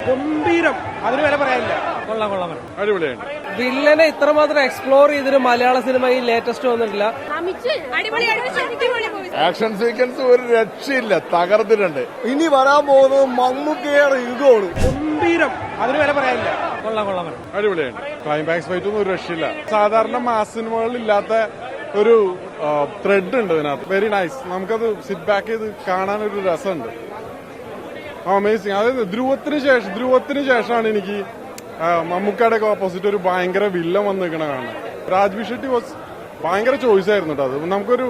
ഗംഭീരം, അതിന് വില പറയാനില്ല. കൊള്ളാം. അടിപൊളിയാണ്. വില്ലനെ ഇത്രമാത്രം എക്സ്പ്ലോർ ചെയ്തൊരു മലയാള സിനിമ ഈ ലേറ്റസ്റ്റ് വന്നിട്ടില്ല. ആക്ഷൻ സീക്വൻസ് ഒരു രക്ഷയില്ല, തകർത്തിട്ടുണ്ട്. ഇനി വരാൻ പോകുന്നത് മമ്മൂക്കയുടെ യുഗമാണ്. ഗംഭീരം, അതിന് വില പറയാനില്ല. കൊള്ളാം. അടിപൊളിയാണ്. ക്ലൈമാക്സ് ഫൈറ്റ് ഒന്നും ഒരു രക്ഷയില്ല. സാധാരണ മാസ് സിനിമകളിൽ ഇല്ലാത്ത ഒരു ത്രെഡ് ഉണ്ട് ഇതിനകത്ത്. Very nice. നമുക്കത് സിറ്റ് ബാക്ക് ചെയ്ത് കാണാനൊരു രസമുണ്ട്. അമേസിങ്. അതായത് ധ്രുവത്തിന് ശേഷമാണ് എനിക്ക് മമ്മൂക്കയുടെ ഓപ്പോസിറ്റ് ഒരു ഭയങ്കര വില്ലൻ വന്ന് നിൽക്കണ കാണാൻ. രാജ്ബി ഷെട്ടി വാസ് ഭയങ്കര ചോയ്സ് ആയിരുന്നു കേട്ടോ. അത് നമുക്കൊരു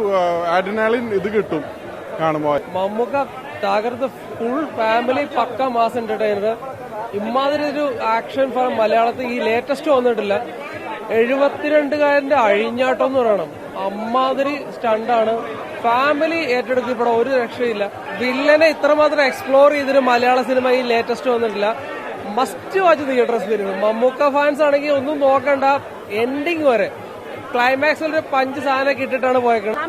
അഡ്രിനാലിൻ ഇത് കിട്ടും കാണുമ്പോൾ. മമ്മൂക്ക തകർത്ത് ഫുൾ ഫാമിലി പക്ക മാസ് എന്റർടൈനർ. ഇമാതിരി ഒരു ആക്ഷൻ ഫിലിം മലയാളത്തിൽ ഈ ലേറ്റസ്റ്റ് വന്നിട്ടില്ല. 72കാരന്റെ അഴിഞ്ഞാട്ടം എന്ന് പറയണം. അമ്മാതിരി സ്റ്റണ്ടാണ്. ഫാമിലി ഏറ്റെടുത്ത് ഇവിടെ ഒരു രക്ഷയില്ല. വില്ലനെ ഇത്രമാത്രം എക്സ്പ്ലോർ ചെയ്തൊരു മലയാള സിനിമ ഈ ലേറ്റസ്റ്റ് വന്നിട്ടില്ല. Must watch theatre experience. Mammukka fans ആണെങ്കിൽ ഒന്നും നോക്കണ്ട, എൻഡിങ് വരെ. ക്ലൈമാക്സിൽ ഒരു പഞ്ച് സാധനമൊക്കെ ഇട്ടിട്ടാണ് പോയേക്കുന്നത്.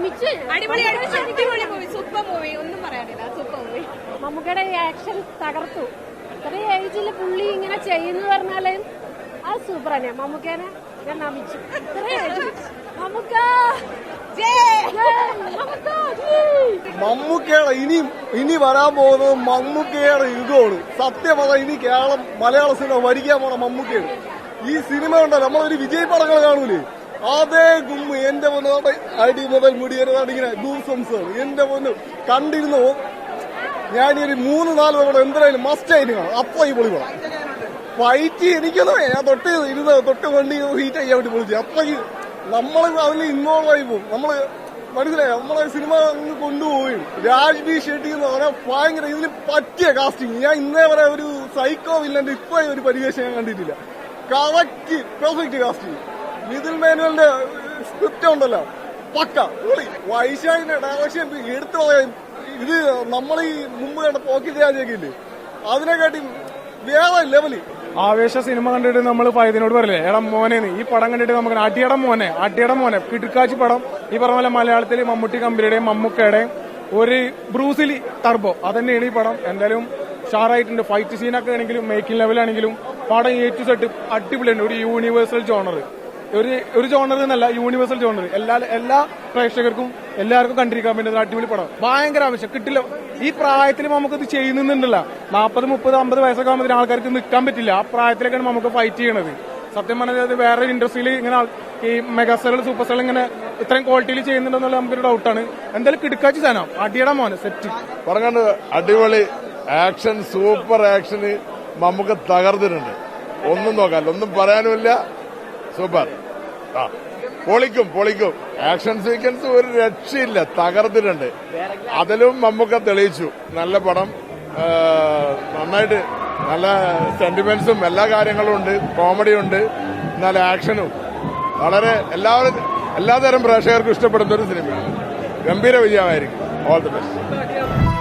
മമ്മൂക്കയുടെ ആക്ഷൻ തകർത്തു. ഇത്രയും ഏജിൽ പുള്ളി ഇങ്ങനെ ചെയ്യുന്നു പറഞ്ഞാല് അത് സൂപ്പർ തന്നെ. മമ്മൂക്കേനെ ഞാൻ നമിച്ചു. ഇത്രയും ഏജിൽ മമ്മൂക്കയുടെ ഇനി വരാൻ പോകുന്നത് മമ്മൂക്കയുടെ യുഗമാണ്. സത്യം പറഞ്ഞാൽ ഇനി കേരളം മലയാള സിനിമ ഭരിക്കാൻ പോണ മമ്മൂക്കയാണ്. ഈ സിനിമ ഉണ്ടല്ലോ, നമ്മളൊരു വിജയ് പടങ്ങൾ കാണൂലേ, അതേ ഗുമ്മ് എന്റെ പൊന്നു അടി മുതൽ മുടിയതാണ് ഇങ്ങനെ ഗൂസംസ്. എന്റെ പൊന്നു കണ്ടിരുന്നു. ഞാനൊരു 3-4 തവണ എന്തായാലും മസ്റ്റ് ആയിട്ട് കാണും. അപ്പൊ ഈ പൊളി പോണം ഫൈറ്റ്. എനിക്കൊന്നും ഞാൻ തൊട്ട് വണ്ടി ഹീറ്റ് ചെയ്യാൻ വേണ്ടി പൊളിച്ചു. അപ്പൊ നമ്മൾ അതിൽ ഇൻവോൾവ് ആയി പോകും. നമ്മള് മനസ്സിലായി, നമ്മളെ സിനിമ അങ്ങ് കൊണ്ടുപോയി. രാജ്ബി ഷെട്ടി എന്ന് പറഞ്ഞാൽ ഭയങ്കര ഇതിന് പറ്റിയ കാസ്റ്റിംഗ്. ഞാൻ ഇന്നേ വരെ ഒരു സൈക്കോ വില്ലന്റെ ഇപ്പൊ ഒരു പരിവേഷം ഞാൻ കണ്ടിട്ടില്ല. Correct perfect casting. നിതിൻ മേനോന്റെ സ്ക്രിപ്റ്റ് ഉണ്ടല്ലോ, പക്ക പൊളി. വൈശാഖിന്റെ ഡയറക്ഷൻ എടുത്തു പറയാൻ ഇത് നമ്മൾ ഈ മുമ്പ് കണ്ട പോക്കറ്റ് രാജയൊക്കെ ഇല്ലേ, അതിനെക്കാട്ടി വേറെ ലെവല്. ആവേശ സിനിമ കണ്ടിട്ട് നമ്മൾ പൈതനോട് പറയില്ലേ, എടാ മോനെ, ഈ പടം കണ്ടിട്ട് നമുക്ക് ആട്ടിയടം മോനെ കിടുക്കാച്ചി പടം. ഈ പറഞ്ഞ പോലെ മലയാളത്തിൽ മമ്മൂട്ടി കമ്പനിയുടെയും മമ്മൂക്കയുടെയും ഒരു ബ്രൂസിലി ടർബോ അതന്നെയാണ് ഈ പടം. എന്തായാലും ഷാറായിട്ടുണ്ട്. ഫൈറ്റ് സീനൊക്കെ ആണെങ്കിലും മേക്കിംഗ് ലെവലാണെങ്കിലും പടം A to Z അടിപൊളിയുണ്ട്. ഒരു യൂണിവേഴ്സൽ ജോണർ, ഒരു ജോണർ എന്നല്ല, യൂണിവേഴ്സൽ ജോണർ. എല്ലാ പ്രേക്ഷകർക്കും എല്ലാവർക്കും കണ്ടിരിക്കാൻ പറ്റുന്ന അടിപൊളി പടം. ഭയങ്കര ആവശ്യം കിട്ടില്ല. ഈ പ്രായത്തിൽ നമുക്കത് ചെയ്യുന്നുണ്ടല്ല. 40, 30, 50 വയസ്സൊക്കെ ആകുമ്പോൾ ആൾക്കാർക്ക് നിൽക്കാൻ പറ്റില്ല. ആ പ്രായത്തിലേക്കാണ് നമുക്ക് ഫൈറ്റ് ചെയ്യണത്. സത്യം പറഞ്ഞാൽ വേറെ ഇൻഡസ്ട്രിയിൽ ഇങ്ങനെ ഈ മെഗാസ്റ്ററുകൾ സൂപ്പർ സ്റ്റാർ ഇങ്ങനെ ഇത്രയും ക്വാളിറ്റിയിൽ ചെയ്യുന്നുണ്ടെന്നുള്ള നമുക്കൊരു ഡൗട്ടാണ്. എന്തായാലും കിടക്കാച്ചി സാധനം, അടിയുടെ മോനെ സെറ്റ് പറഞ്ഞാണ്ട് അടിപൊളി ആക്ഷൻ, സൂപ്പർ ആക്ഷന് നമുക്ക് തകർത്തിട്ടുണ്ട്. ഒന്നും നോക്കാല്ല, ഒന്നും പറയാനുമില്ല. സൂപ്പർ. പൊളിക്കും. ആക്ഷൻ സീക്വൻസ് ഒരു രക്ഷയില്ല, തകർത്തിട്ടുണ്ട്. അതിലും നമുക്ക് തെളിയിച്ചു. നല്ല പടം, നന്നായിട്ട് നല്ല സെന്റിമെന്റ്സും എല്ലാ കാര്യങ്ങളും ഉണ്ട്, കോമഡി ഉണ്ട്, നല്ല ആക്ഷനും. വളരെ എല്ലാതരം പ്രേക്ഷകർക്കും ഇഷ്ടപ്പെടുന്ന ഒരു സിനിമയാണ്. ഗംഭീര വിജയമായിരിക്കും. All the best.